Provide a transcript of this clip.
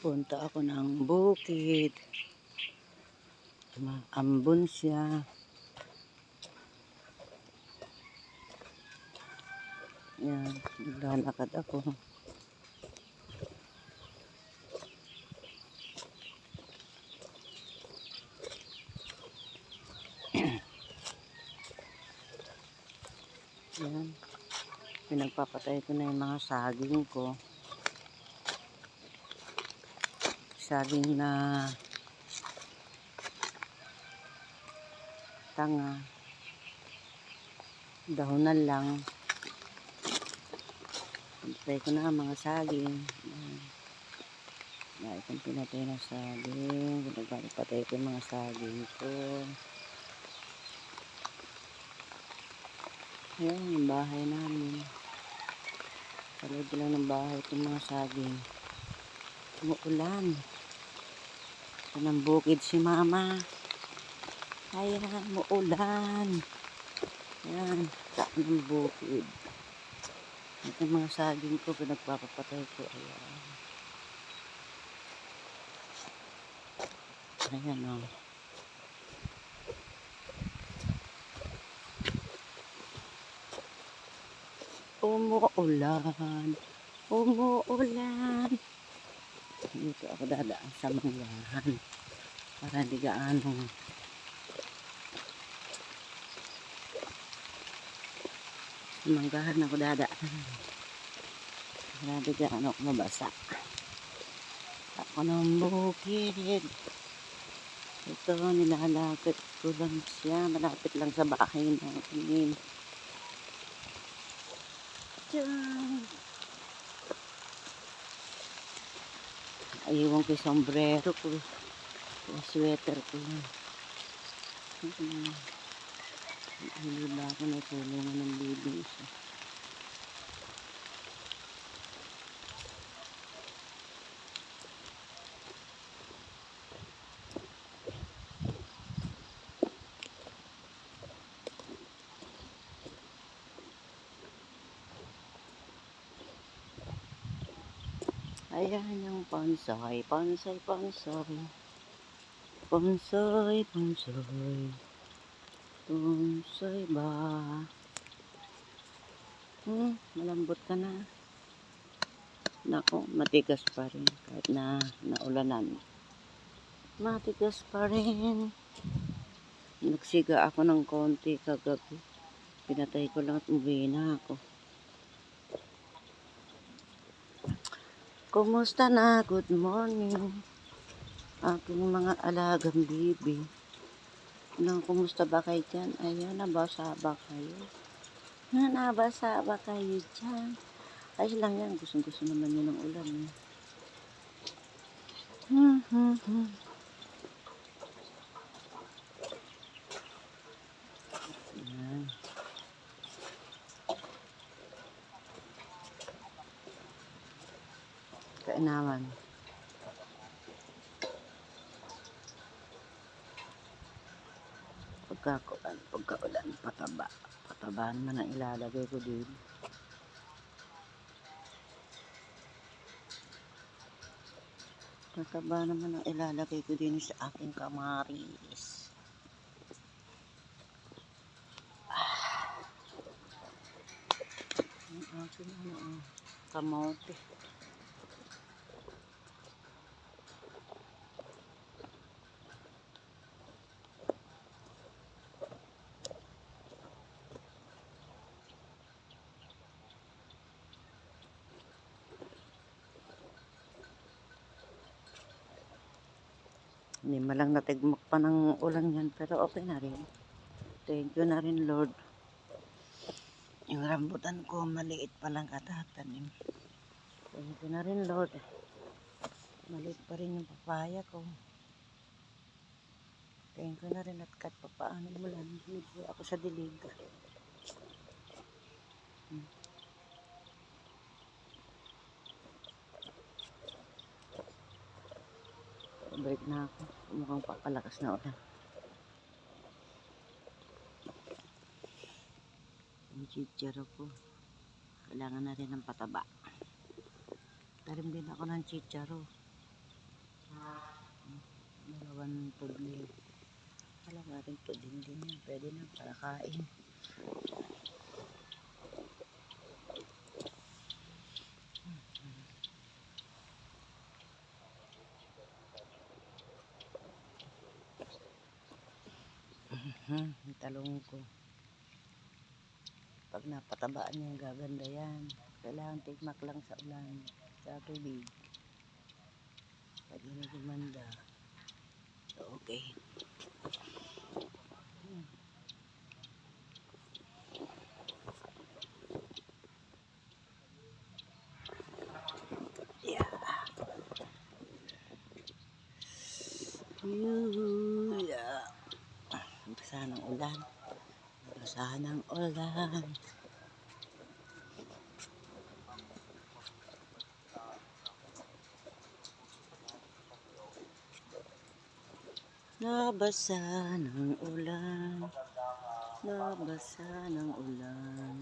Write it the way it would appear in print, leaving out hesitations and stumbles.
Punta ako ng bukid. Maambon siya. Yan, naglalakad ako. Yan, pinagpapatay ko na yung mga saging ko. Saging na tanga, dahonan lang. Pinatay ko na ang mga saging. Yan, itong pinatay na saging. Pinagpapatay ko yung mga saging ko. Ayan, yung bahay namin. Sa loob lang ng bahay itong mga saging. Umuulan. Ito ng bukid si mama. Ayan, umuulan. Ayan, ito ng bukid. Ito mga saging ko, pinagpapatay ko. Ayan. Ayan o. Oh. Umuulan. Umuulan. Dito ako dadaan sa manggahan. Para hindi gaano. Sa manggahan ako dadaan. Para hindi gaano ako mabasa. Ako ng bukid. Ito, nilalakad ko lang siya. Malapit lang sa bahay natin. Diyan. Ayun ko yung sombrero ko. Yung sweater ko. Hindi ba ako natulungan ng baby isa. Ayan yung pansay, pansay, pansay. Pansay, pansay. Pansay ba? Malambot ka na. Nako, matigas pa rin. Kahit na naulanan. Matigas pa rin. Nagsiga ako ng konti kagabi. Pinatay ko lang at umuwi na ako. Kumusta na? Good morning. Aking mga alagang bibi. Kumusta ba kayo dyan? Ayan, nabasa ba kayo? Nabasa ba kayo dyan? Ayos lang yan. Gusto naman yun ng ulan. Ayan. Kainaman. Pagkaulan, pataba. Patabaan man ang ilalagay ko din. Pataba naman ang ilalagay ko din sa aking kamaris. Ang aking kamote. Hindi malang natigmak pa ng ulan yan, pero okay na rin. Thank you na rin, Lord. Yung rambutan ko, maliit pa lang katatanim. Thank you na rin, Lord. Maliit pa rin yung papaya ko. Thank you na rin at kahit papaano ulan. Libre ako sa dilig. Break na ako. Mukhang papalakas na ulan. Yung chicharo ko. Kailangan na rin ng pataba. Tarim din ako ng chicharo. Dalawang pudli. Alam natin pudin din yan. Pwede na para kain. Yung talong ko. Pag napatabaan yan, gaganda yan. Kailangan tigmak lang sa ulan, sa tubig. Pag hindi gumanda, so okay. Yeah. Yeah. Basa ng ulan. Basa ng ulan. Nabasa ng ulan. Nabasa ng ulan.